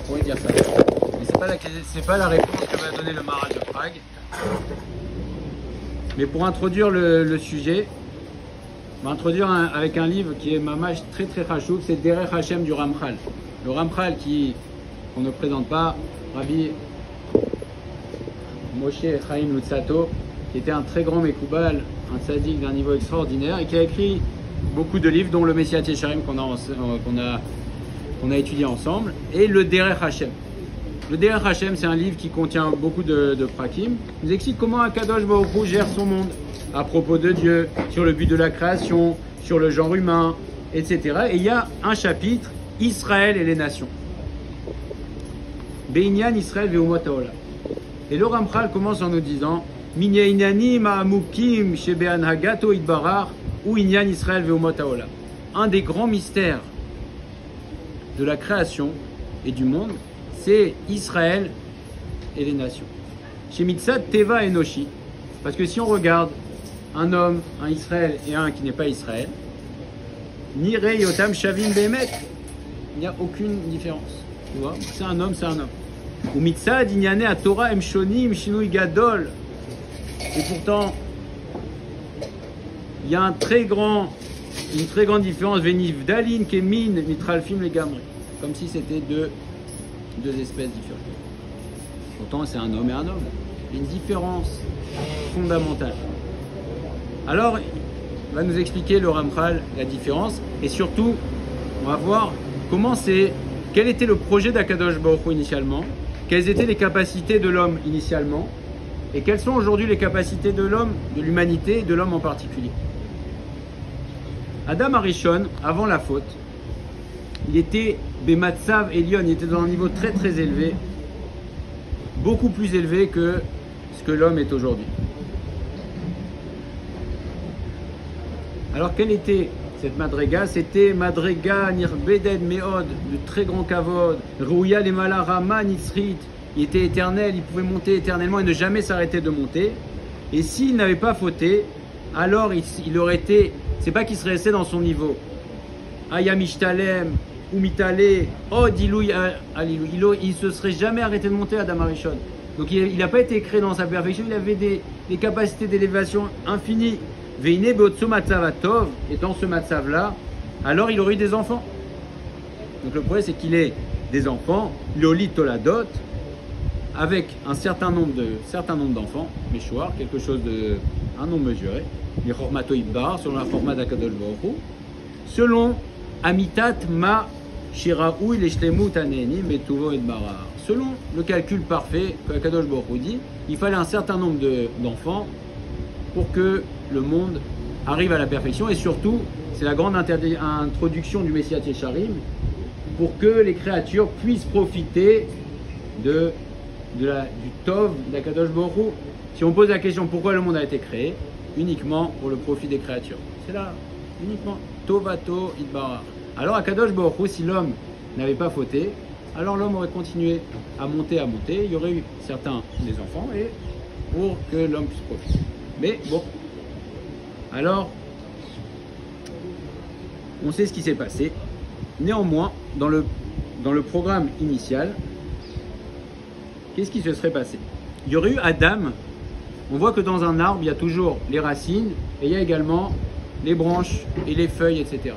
pourrait dire ça. Mais c'est pas la réponse que va donner le Maharal de Prague. Mais pour introduire le sujet, on va introduire avec un livre qui est mamash très très chachouk, c'est Derech Hashem du Ramchal. Le Ramchal qu'on ne présente pas, Rabbi Moshe Chaim Lutzato, qui était un très grand Mekoubal, un tzaddik d'un niveau extraordinaire et qui a écrit beaucoup de livres, dont le Messiat Yesharim qu'on a étudié ensemble, et le Derech Hashem. Le Derech Hashem, c'est un livre qui contient beaucoup de prakim. Il nous explique comment Akadosh Baruch Hu gère son monde, à propos de Dieu, sur le but de la création, sur le genre humain, etc. Et il y a un chapitre, Israël et les nations. Be'inyan Israël ve'umot haolam. Et le Ramchal commence en nous disant Minyainani ma'amukim shebe'anhagato idbarar ou inyan Israël ve'umot haolam. Un des grands mystères de la création et du monde, c'est Israël et les nations. Chez Mitzat Teva Enoshi, parce que si on regarde un homme, un Israël et un qui n'est pas Israël, Nire Yotam Shavim Behemet, il n'y a aucune différence. Tu vois, c'est un homme, c'est un homme. Ou Mitzad Inyane à Torah Emshonim Shinui Gadol. Et pourtant, il y a une très grande différence. Veniv Dalin Kemin Mitralfim les Gamri. Comme si c'était deux espèces différentes. Pourtant, c'est un homme et un homme. Il y a une différence fondamentale. Alors, il va nous expliquer le Ramchal la différence et surtout, on va voir quel était le projet d'Akadosh Baruch Hu initialement, quelles étaient les capacités de l'homme initialement et quelles sont aujourd'hui les capacités de l'homme, de l'humanité et de l'homme en particulier. Adam Arishon, avant la faute, il était Bematsav Elion, il était dans un niveau très très élevé, beaucoup plus élevé que ce que l'homme est aujourd'hui. Alors quelle était cette madrega? C'était madrega nirbeded meod, de très grand kavod, rouya lemala rama nitzrit, il était éternel, il pouvait monter éternellement et ne jamais s'arrêter de monter. Et s'il n'avait pas fauté, alors il aurait été, c'est pas qu'il serait resté dans son niveau. Ayamishtalem, Umitale, Od Ilouy Alilou, il se serait jamais arrêté de monter Adam Arishon. Donc il n'a pas été créé dans sa perfection, il avait des capacités d'élévation infinies. Veine Beotso Matzavatov, et dans ce Matzav-là, alors il aurait eu des enfants. Donc le problème c'est qu'il ait des enfants, Loli Toladot, avec un certain nombre d'enfants, Meshouar, quelque chose un nombre mesuré, les Chormato Ibbar, selon la format d'Akadosh Baruch Hu, selon Amitat Ma Shiraou il Eshlemut Aneni Metuvo et Barar. Selon le calcul parfait que Akadosh Baruch Hu dit, il fallait un certain nombre d'enfants pour que le monde arrive à la perfection et surtout, c'est la grande introduction du Messiat Yesharim pour que les créatures puissent profiter du Tov d'Akadosh Baruch Hu. Si on pose la question pourquoi le monde a été créé, uniquement pour le profit des créatures. C'est là, uniquement. Tovato Idbara. Alors Akadosh Baruch Hu, si l'homme n'avait pas fauté, alors l'homme aurait continué à monter, il y aurait eu certains des enfants et pour que l'homme puisse profiter. Mais bon, alors, on sait ce qui s'est passé. Néanmoins, dans le programme initial, qu'est-ce qui se serait passé? Il y aurait eu Adam. On voit que dans un arbre, il y a toujours les racines et il y a également les branches et les feuilles, etc.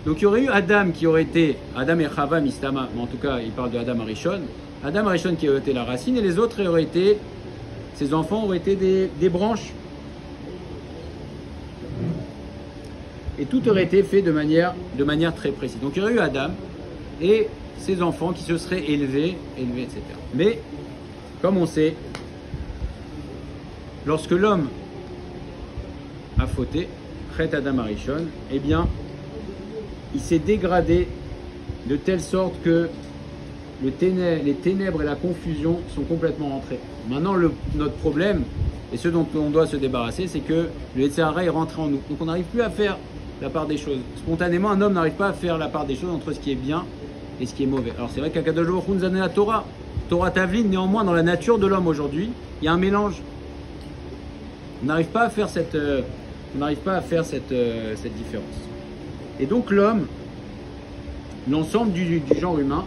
Donc il y aurait eu Adam qui aurait été Adam et Chava Mistama, mais en tout cas, il parle de Adam Arishon. Adam Arishon qui aurait été la racine et les autres auraient été, ses enfants auraient été des branches. Et tout aurait été fait de manière très précise. Donc il y aurait eu Adam et ses enfants qui se seraient élevés, etc. Mais, comme on sait, lorsque l'homme a fauté, Chet Adam Arishon, eh bien, il s'est dégradé de telle sorte que les ténèbres et la confusion sont complètement rentrés. Maintenant, notre problème, et ce dont on doit se débarrasser, c'est que le Yetzer Hara est rentré en nous. Donc on n'arrive plus à faire la part des choses. Spontanément, un homme n'arrive pas à faire la part des choses entre ce qui est bien et ce qui est mauvais. Alors c'est vrai qu'Akadosh Baruch Hu nous a donné la Torah Tavlin, néanmoins dans la nature de l'homme aujourd'hui, il y a un mélange. On n'arrive pas à faire cette différence. Et donc l'homme, l'ensemble du genre humain,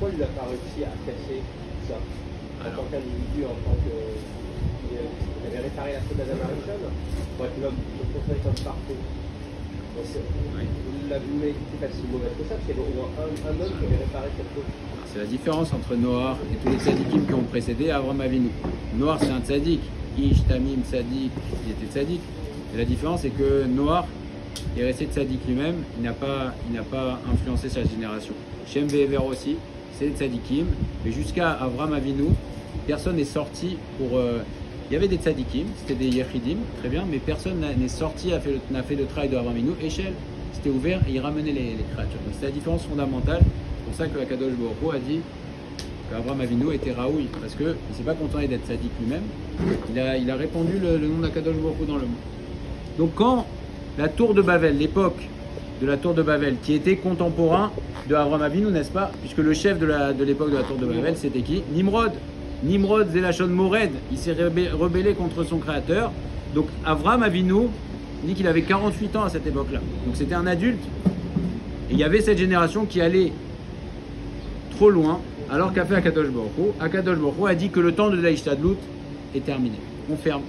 pourquoi il n'a pas réussi à casser ça en Alors. tant qu'individu, en tant que. Il avait réparé la faute d'Adam Arishon pour être l'homme considéré comme parfait. Donc, Oui. la l'humanité n'est pas si mauvaise que ça, parce qu'il y avait au moins un homme qui avait réparé cette faute. C'est la différence entre Noach et tous les tzadikim qui ont précédé Avram Avinu. Noach, c'est un tzadik. Ish, Tamim, tzadik, il était tzadik. Et la différence, c'est que Noach est resté tzadik lui-même. Il n'a pas influencé sa génération. Shem Ve'ever aussi, c'est des tzadikim. Mais jusqu'à Avram Avinu, personne n'est sorti pour... il y avait des tzadikim, c'était des yechidim, très bien, mais personne n'est sorti, n'a fait le travail de Avram Avinu. Échelle, c'était ouvert et il ramenait les créatures. Donc c'est la différence fondamentale. C'est pour ça que Akadosh Baruch Hu a dit qu'Avram Avinu était Raoui, parce qu'il ne s'est pas contenté d'être tzadik lui-même. Il a répandu le nom d'Akadosh Baruch Hu dans le monde. Donc quand la tour de Babel, l'époque de la tour de Babel, qui était contemporain de Avram Avinu, n'est-ce pas? Puisque le chef de l'époque de la tour de Babel, c'était qui? Nimrod. Nimrod, Zélachon Mored, il s'est rebellé contre son créateur. Donc Avram Avinu dit qu'il avait 48 ans à cette époque-là. Donc c'était un adulte. Et il y avait cette génération qui allait trop loin, alors qu'a fait Akadosh Baruch Hu. Akadosh Baruch Hu a dit que le temps de l'Aïshtadlout est terminé. On ferme.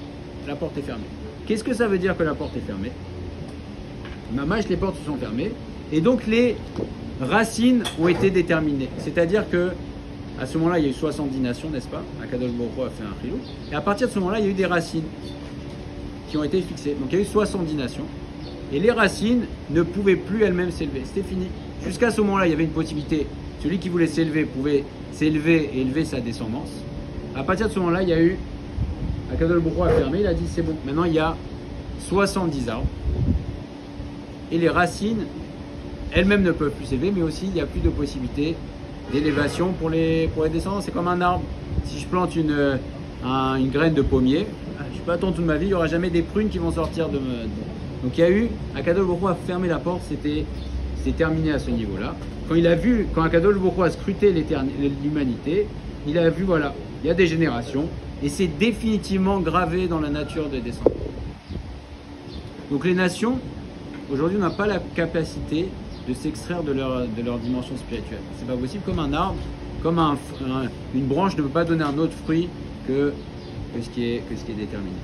La porte est fermée. Qu'est-ce que ça veut dire que la porte est fermée? Mamash, les portes se sont fermées. Et donc les racines ont été déterminées. C'est-à-dire que à ce moment-là, il y a eu 70 nations, n'est-ce pas? Akadosh Baruch Hu a fait un chilou. Et à partir de ce moment-là, il y a eu des racines qui ont été fixées. Donc il y a eu 70 nations. Et les racines ne pouvaient plus elles-mêmes s'élever. C'était fini. Jusqu'à ce moment-là, il y avait une possibilité. Celui qui voulait s'élever pouvait s'élever et élever sa descendance. À partir de ce moment-là, il y a eu... Akadosh Baruch Hu a fermé, il a dit c'est bon. Maintenant, il y a 70 arbres. Et les racines, elles-mêmes ne peuvent plus s'élever, mais aussi il n'y a plus de possibilité d'élévation pour les descendants. C'est comme un arbre. Si je plante une graine de pommier, je peux attendre toute ma vie, il n'y aura jamais des prunes qui vont sortir de me... Donc il y a eu, Akadosh Baruch Hu a fermé la porte, c'est terminé à ce niveau-là. Quand Akadosh Baruch Hu a scruté l'humanité, il a vu, voilà, il y a des générations, et c'est définitivement gravé dans la nature des descendants. Donc les nations, aujourd'hui, on n'a pas la capacité de s'extraire de leur dimension spirituelle. C'est pas possible, comme un arbre, comme une branche ne peut pas donner un autre fruit que ce qui est déterminé.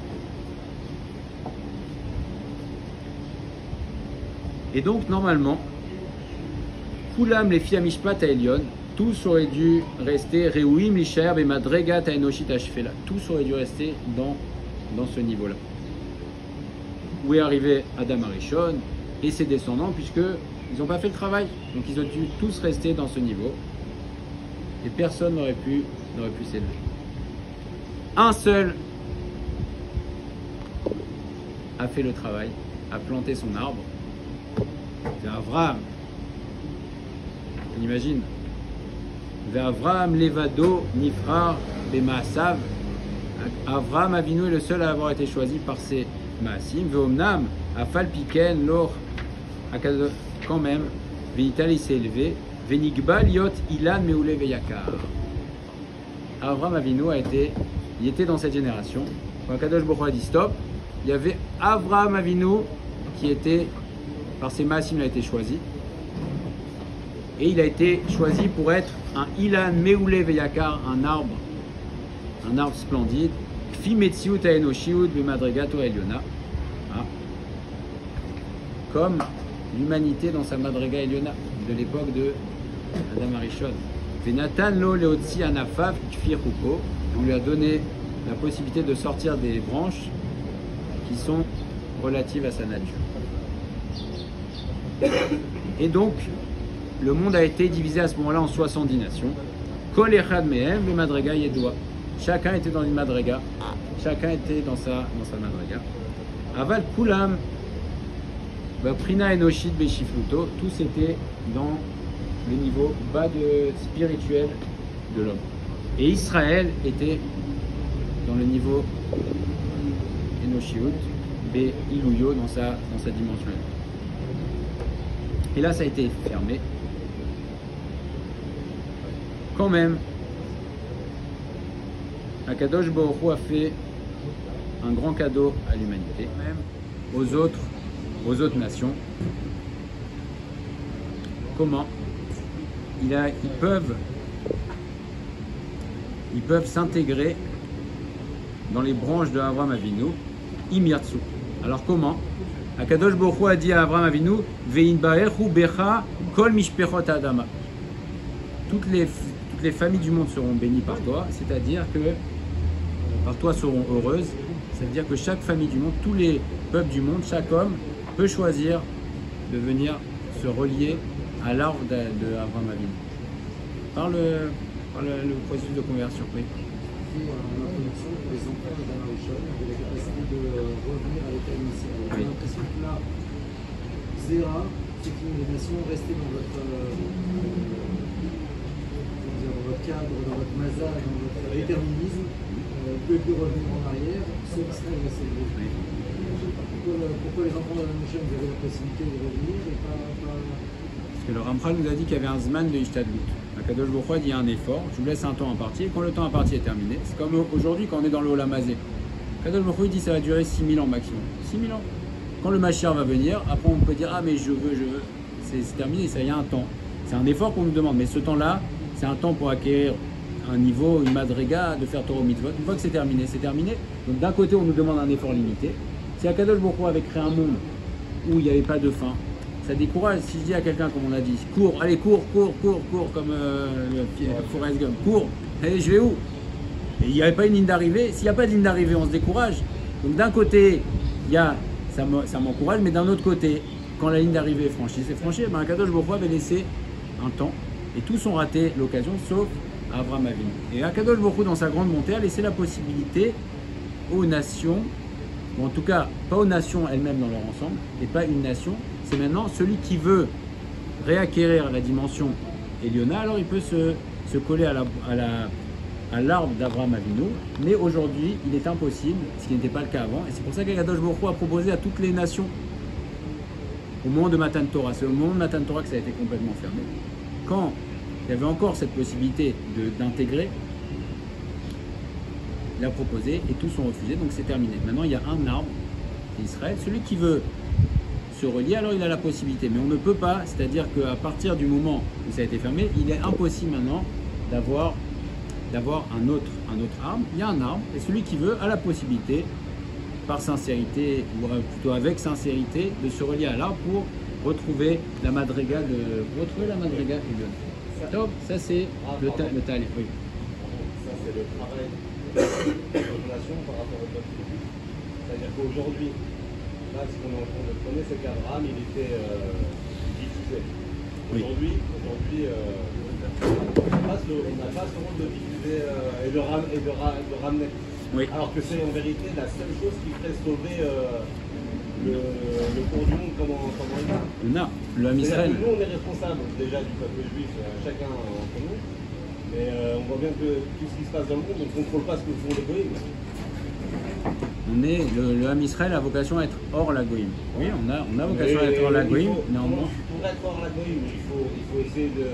Et donc, normalement, Kulam les filles Mishpat à Elion, tous auraient dû rester Reuim Lisher et Madregat à Enoshit Ashfela. Tous auraient dû rester dans ce niveau-là. Où est arrivé Adam Arishon et ses descendants, puisqu'ils n'ont pas fait le travail. Donc ils ont dû tous rester dans ce niveau. Et personne n'aurait pu s'élever. Un seul a fait le travail, a planté son arbre. C'est Avraham. On imagine. Avraham Levado Nifrar Bemaasav. Avraham Avinu est le seul à avoir été choisi par ses Maasim. Veomnam Afal Piken Lor. Quand même, Venital il s'est élevé. Venigbal Yot Ilan Meoule Veyakar. Avraham Avinu il était dans cette génération. Quand Akadosh Baruch Hu a dit stop, il y avait Avraham Avinu qui était, par ses Maasim, il a été choisi. Et il a été choisi pour être un Ilan Meoule Veyakar, un arbre splendide. Kfi Metziut Aenoshiut Bemadregato Eliona. Comme l'humanité dans sa Madrega Eliona de l'époque de Adam Arishon. Venatan lo leotzi anafav kfi ruko. On lui a donné la possibilité de sortir des branches qui sont relatives à sa nature. Et donc, le monde a été divisé à ce moment-là en 70 nations. Kol echad mehem le madrega yedua. Chacun était dans une madrega. Chacun était dans sa madrega. Aval kulam prina enoshit beshifluto. Tous étaient dans le niveau bas spirituel de l'homme. Et Israël était dans le niveau Enoshiut, Iluyo dans sa dimension. Et là, ça a été fermé. Quand même, Akadosh Baruch Hu a fait un grand cadeau à l'humanité, même aux autres nations. Comment ils peuvent ils peuvent s'intégrer dans les branches de Avraham Avinu, Imirtsu. Alors comment? Akadosh Baruch Hu a dit à Avraham Avinu, Ve'inbaechu becha kol mishpechot adama. Toutes les familles du monde seront bénies par toi, c'est-à-dire que par toi seront heureuses. C'est-à-dire que chaque famille du monde, tous les peuples du monde, chaque homme peut choisir de venir se relier à l'arbre d'Avraham Avinu. Par le processus de conversion, oui. L'introduction pour les enfants d'Adam Rishon avait la capacité de revenir à l'état initial. On a l'impression que là, Zéra, c'est une nation restée dans votre cadre, dans votre maza, dans votre déterminisme, ne pouvez plus revenir en arrière, sauf Israël va s'élever. Pourquoi les enfants d'Adam Rishon avaient la possibilité de revenir et pas... Parce que le Ramchal nous a dit qu'il y avait un Zman de Ishtadlut. Akadosh Baruch Hu a dit un effort, je vous laisse un temps imparti, et quand le temps imparti est terminé, c'est comme aujourd'hui quand on est dans le Olam Hazé. Akadosh Baruch Hu dit que ça va durer 6000 ans maximum. 6000 ans. Quand le Mashiach va venir, après on peut dire ah mais je veux. C'est terminé, ça y a un temps. C'est un effort qu'on nous demande, mais ce temps-là, c'est un temps pour acquérir un niveau, une madriga, de faire Torah mitzvot. Une fois que c'est terminé, c'est terminé. Donc d'un côté on nous demande un effort limité. Si Akadosh Baruch Hu avait créé un monde où il n'y avait pas de fin, ça décourage. Si je dis à quelqu'un, comme on a dit, cours, allez, cours, comme Forrest Gump, cours, allez, je vais où? Et il n'y avait pas une ligne d'arrivée. S'il n'y a pas de ligne d'arrivée, on se décourage. Donc d'un côté, ça m'encourage, mais d'un autre côté, quand la ligne d'arrivée est franchie, c'est franchi. Ben, Akadosh Baruch Hu avait laissé un temps, et tous ont raté l'occasion, sauf Avraham Avinu. Et Akadosh Baruch Hu, dans sa grande montée, a laissé la possibilité aux nations, ou en tout cas, pas aux nations elles-mêmes dans leur ensemble, et pas une nation, c'est maintenant celui qui veut réacquérir la dimension Eliona, alors il peut se coller à l'arbre d'Avraham Avinu, mais aujourd'hui il est impossible, ce qui n'était pas le cas avant, et c'est pour ça qu'Akadosh Baruch Hu a proposé à toutes les nations, au moment de Matan Torah, c'est au moment de Matan Torah que ça a été complètement fermé, quand il y avait encore cette possibilité d'intégrer, il a proposé et tous ont refusé, donc c'est terminé. Maintenant il y a un arbre, Israël, celui qui veut se relier, alors il a la possibilité, mais on ne peut pas, c'est-à-dire qu'à partir du moment où ça a été fermé, il est impossible maintenant d'avoir un autre arbre. Il y a un arbre, et celui qui veut a la possibilité, par sincérité, ou plutôt avec sincérité, de se relier à l'arbre pour retrouver la madriga Elion. Top, ça c'est le talib. Oui. Ça c'est le travail de la nation par rapport au peuple. C'est-à-dire qu'aujourd'hui, là, ce qu'on est en train de prôner, c'est qu'Abraham, il était diffusé. Aujourd'hui, on n'a pas ce rôle de diffuser et de ramener. Oui. Alors que c'est en vérité la seule chose qui ferait sauver le cours du monde comment il va. Non, le Ham Israël. Nous, on est responsable déjà du peuple juif, chacun entre nous. Mais on voit bien que tout ce qui se passe dans le monde, on ne contrôle pas ce que font les goïms. Le Ham Israël a vocation à être hors la goïm. Oui, on a vocation à être hors la goïm, néanmoins. Pour être hors la goïm, il faut essayer de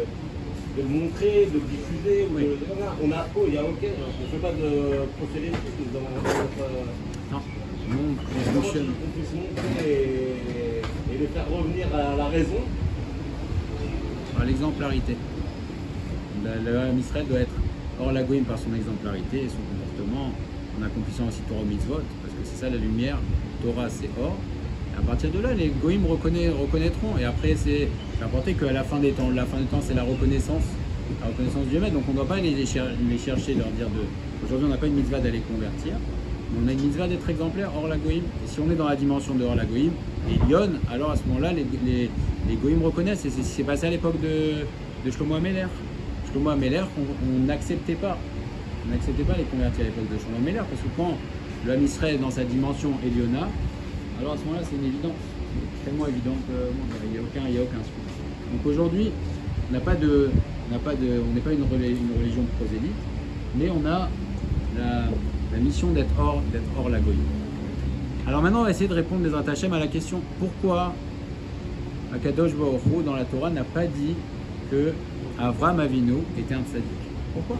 le montrer, de le diffuser. Oui. Il n'y a aucun, on ne fait pas de prosélytisme dans notre. Non, on puisse montrer et les faire revenir à la raison. À l'exemplarité. Le Ham Israël doit être hors la goïm par son exemplarité et son comportement, en accomplissant aussi Torah mitzvot, parce que c'est ça la lumière. Torah c'est or. Et à partir de là, les goïms reconnaîtront. Et après, c'est important qu'à la fin des temps, c'est la reconnaissance du Dieu. Donc on ne doit pas les chercher, leur dire aujourd'hui on n'a pas une mitzvah d'aller convertir, mais on a une mitzvah d'être exemplaire hors la goïm. Et si on est dans la dimension de hors la goïm, et Lyon, alors à ce moment-là, les goïms reconnaissent. Et c'est ce qui s'est passé à l'époque de Shlomo HaMelech. Shlomo HaMelech, on n'acceptait pas. On n'acceptait pas les convertis à l'époque de Shlomo HaMelech, parce que quand le Ham Israël est dans sa dimension Eliona, alors à ce moment-là c'est une évidence, tellement évident qu'il n'y a aucun souci. Donc aujourd'hui, on n'est pas une religion prosélyte, mais on a la mission d'être hors la goïm. Alors maintenant on va essayer de répondre des Hashem à la question pourquoi Akadosh Baruch Hu dans la Torah n'a pas dit que Avraham Avinu était un tzaddik. Pourquoi?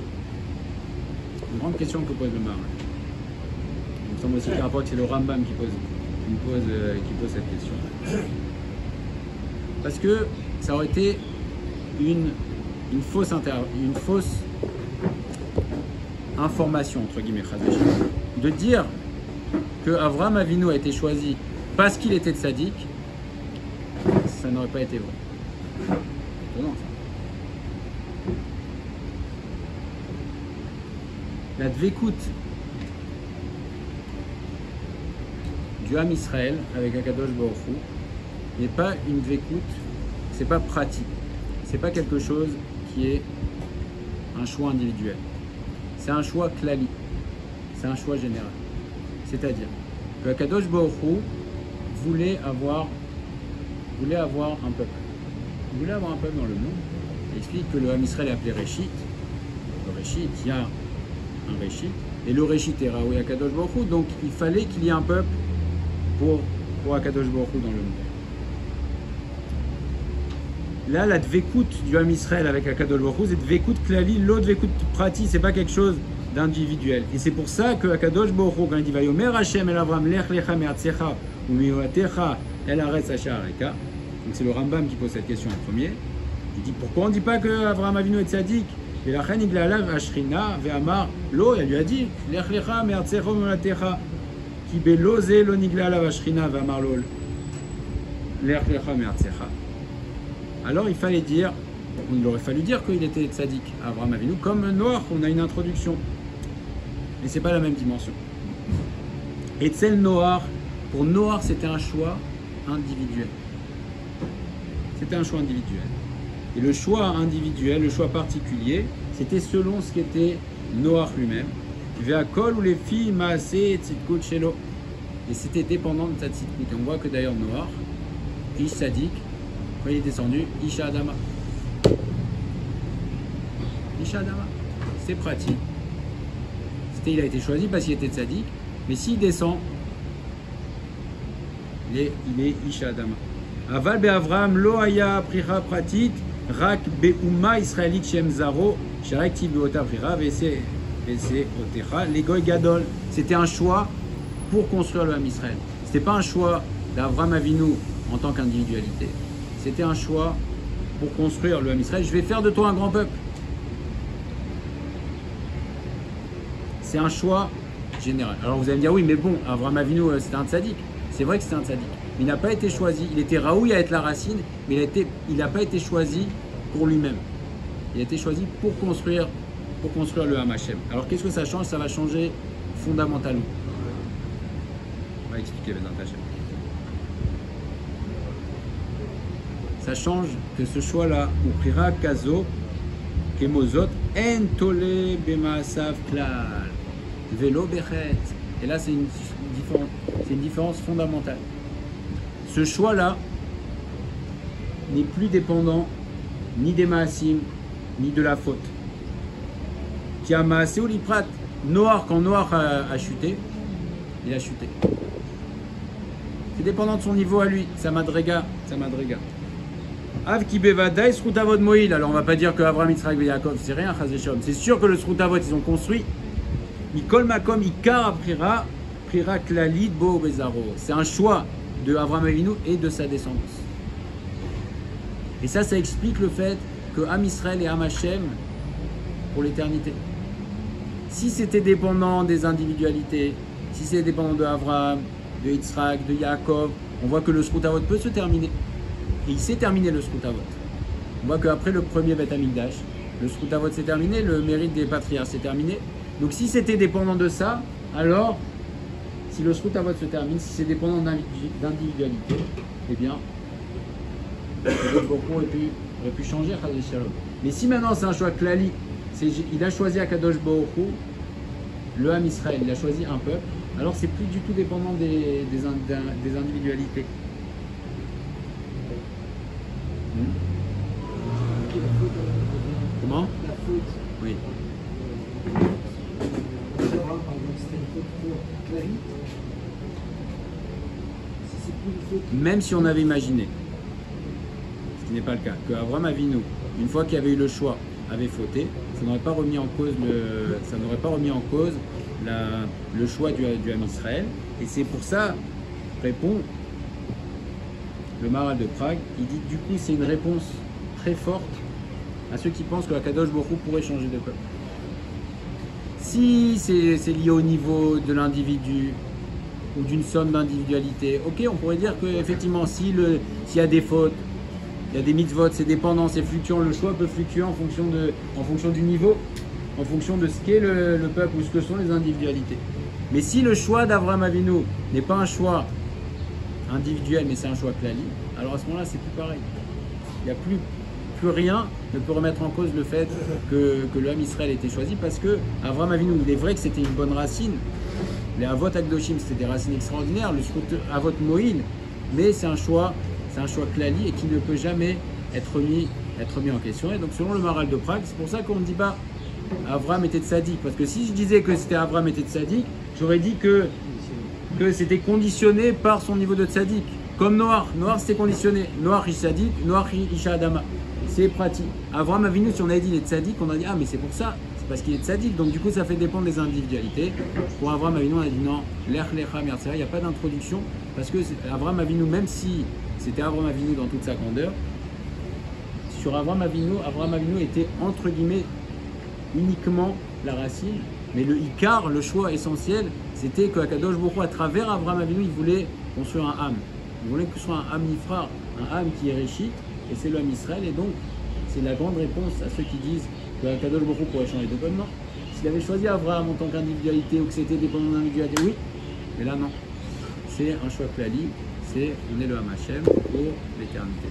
Une grande question que pose le Maharal. Il me semble aussi qu'à que c'est le Rambam qui pose cette question. Parce que ça aurait été information, entre guillemets, de dire que Avraham Avinu a été choisi parce qu'il était tzaddik, ça n'aurait pas été vrai. Étonnant, ça. La dvekout du Ham Israël avec Akadosh Baruch Hu n'est pas une dvekout, c'est pas pratique, c'est pas quelque chose qui est un choix individuel, c'est un choix klali, c'est un choix général. C'est-à-dire que Akadosh Baruch Hu voulait avoir un peuple. Il voulait avoir un peuple dans le monde. Il explique que le Ham Israël est appelé Réchit. Le Réchit, il y a un Réchit. Et le Réchit est Raoui Akadosh Baruch Hu. Donc il fallait qu'il y ait un peuple pour Akadosh Baruch Hu dans le monde. Là, la dvekout du Ham Israël avec Akadosh Baruch Hu, c'est dvekout klali, l'autre dvekout prati, c'est pas quelque chose d'individuel. Et c'est pour ça que Akadosh Baruch Hu, quand il dit Vayomer Hashem el Avram lech lecha me'artzecha u'mi'oatecha el haaretz asher areka. Donc c'est le Rambam qui pose cette question en premier. Il dit pourquoi on ne dit pas que Avraham Avinu est tzaddik? Et la reine igla alav ashrina ve'amar lo, elle lui a dit lech lecha me'artzecha u'mi'oatecha ki belo ze lo nigla alav ashrina ve'amar lo lech lecha me'artzecha. Alors il fallait dire, il aurait fallu dire qu'il était tzaddik, Avraham Avinu, comme Noach, on a une introduction. Mais c'est pas la même dimension. Et Tzel Noach, pour Noach, c'était un choix individuel. C'était un choix individuel. Et le choix individuel, le choix particulier, c'était selon ce qu'était Noach lui-même. Ve'akol ou les filles maaseh tzidkut shelo. Et c'était dépendant de sa tzidkut. Et on voit que d'ailleurs Noach, ish tzaddik, quand il est descendu, Isha Adama. Isha Adama. C'est pratique. Il a été choisi parce qu'il était tzaddik. Mais s'il descend, il est Isha Adama. Aval be'Avraham lo haya pricha pratit rak be'uma israélite shem zaro sharek ti be'ota pricha v'ese otecha legoy gadol. C'était un choix pour construire le Ham Israël. C'était pas un choix d'Avraham Avinu en tant qu'individualité. C'était un choix pour construire le Ham Israël. Je vais faire de toi un grand peuple. C'est un choix général. Alors vous allez me dire, oui, mais bon, Avraham Avinu, c'était un tzaddik. C'est vrai que c'était un tzaddik. Il n'a pas été choisi. Il était raoui à être la racine, mais il n'a pas été choisi pour lui-même. Il a été choisi pour construire le Ham Hashem. Alors qu'est-ce que ça change? Ça va changer fondamentalement. On va expliquer Bezrat Hashem. Ça change que ce choix-là, Uprira Kazo, Kemozot, En Tole Bemaasav Klal, Velo Bechet. Et là, c'est une différence fondamentale. Ce choix-là n'est plus dépendant ni des Maasim, ni de la faute. Qui a Maasé ou l'Iprat. Noach, quand Noach a chuté, il a chuté. C'est dépendant de son niveau à lui, sa madrega. Av ki bevadai srutavod moïl. Alors on va pas dire que Abraham, Yitzhak et Yaakov c'est rien, c'est sûr que le srutavod ils ont construit. Mikol makom ikar prira klalit bo bezaro. C'est un choix de Avraham Avinu et de sa descendance. Et ça explique le fait que Ham Israël et Ham Hashem pour l'éternité. Si c'était dépendant des individualités, si c'était dépendant de Avraham, de Yitzhak, de Yaakov, on voit que le srutavod peut se terminer. Et il s'est terminé le srutavod. On voit qu'après le premier Beth Amikdash, le srutavod s'est terminé, le mérite des patriarches s'est terminé. Donc si c'était dépendant de ça, alors si le srutavod se termine, si c'est dépendant d'individualité, eh bien, beaucoup aurait pu changer Chaz v'Shalom. Mais si maintenant c'est un choix klali, il a choisi Akadosh Baruch Hu, le Ham Israël, il a choisi un peuple, alors c'est plus du tout dépendant des individualités. Comment? La faute. Oui. C'était une faute pour Clary. Si c'est plus une faute. Même si on avait imaginé, ce qui n'est pas le cas, que Avraham Avinu, une fois qu'il y avait eu le choix, avait fauté, ça n'aurait pas remis en cause le choix du Ham Israël. Et c'est pour ça, répond le Maharal de Prague, il dit du coup c'est une réponse très forte à ceux qui pensent que la Kadosh Baruch Hu pourrait changer de peuple. Si c'est lié au niveau de l'individu ou d'une somme d'individualité, ok, on pourrait dire qu'effectivement, s'il y a des fautes, il y a des mitzvot, c'est dépendant, c'est fluctuant, le choix peut fluctuer en fonction du niveau, en fonction de ce qu'est le peuple ou ce que sont les individualités. Mais si le choix d'Avraham Avinu n'est pas un choix individuel, mais c'est un choix klali, alors à ce moment-là, c'est plus pareil. Il n'y a plus rien ne peut remettre en cause le fait que l'homme Israël ait été choisi, parce que Avraham Avinu, il est vrai que c'était une bonne racine. Les Avot Akdoshim, c'était des racines extraordinaires, le Avot Moïl, mais c'est un choix klali et qui ne peut jamais être mis en question. Et donc selon le Maharal de Prague, c'est pour ça qu'on ne dit pas Avraham était tzaddik, parce que si je disais que c'était Avraham était tzaddik, j'aurais dit que c'était conditionné par son niveau de tzaddik. Comme Noach c'était conditionné. Noach ish tzaddik, Noach ish adama. C'est pratique. Avraham Avinu, si on avait dit il est tzaddik, on a dit ah mais c'est pour ça, c'est parce qu'il est tzaddik. Donc du coup ça fait dépendre des individualités. Pour Avraham Avinu, on a dit non, l'ech lecha mertzera, il n'y a pas d'introduction, parce que Avraham Avinu, même si c'était Avraham Avinu dans toute sa grandeur, sur Avraham Avinu était entre guillemets uniquement la racine, mais le ikar, le choix essentiel, c'était que Akadosh Baruch Hu, à travers Avraham Avinu, il voulait construire un âme. Il voulait que ce soit un âme nifra, un âme qui est réchit, et c'est l'homme Israël. Et donc, c'est la grande réponse à ceux qui disent que Akadosh Baruch Hu pourrait changer de peuple. Non. S'il avait choisi Avraham en tant qu'individualité ou que c'était dépendant d'individualité, oui, mais là non. C'est un choix klali, on est le Ham Hashem pour l'éternité.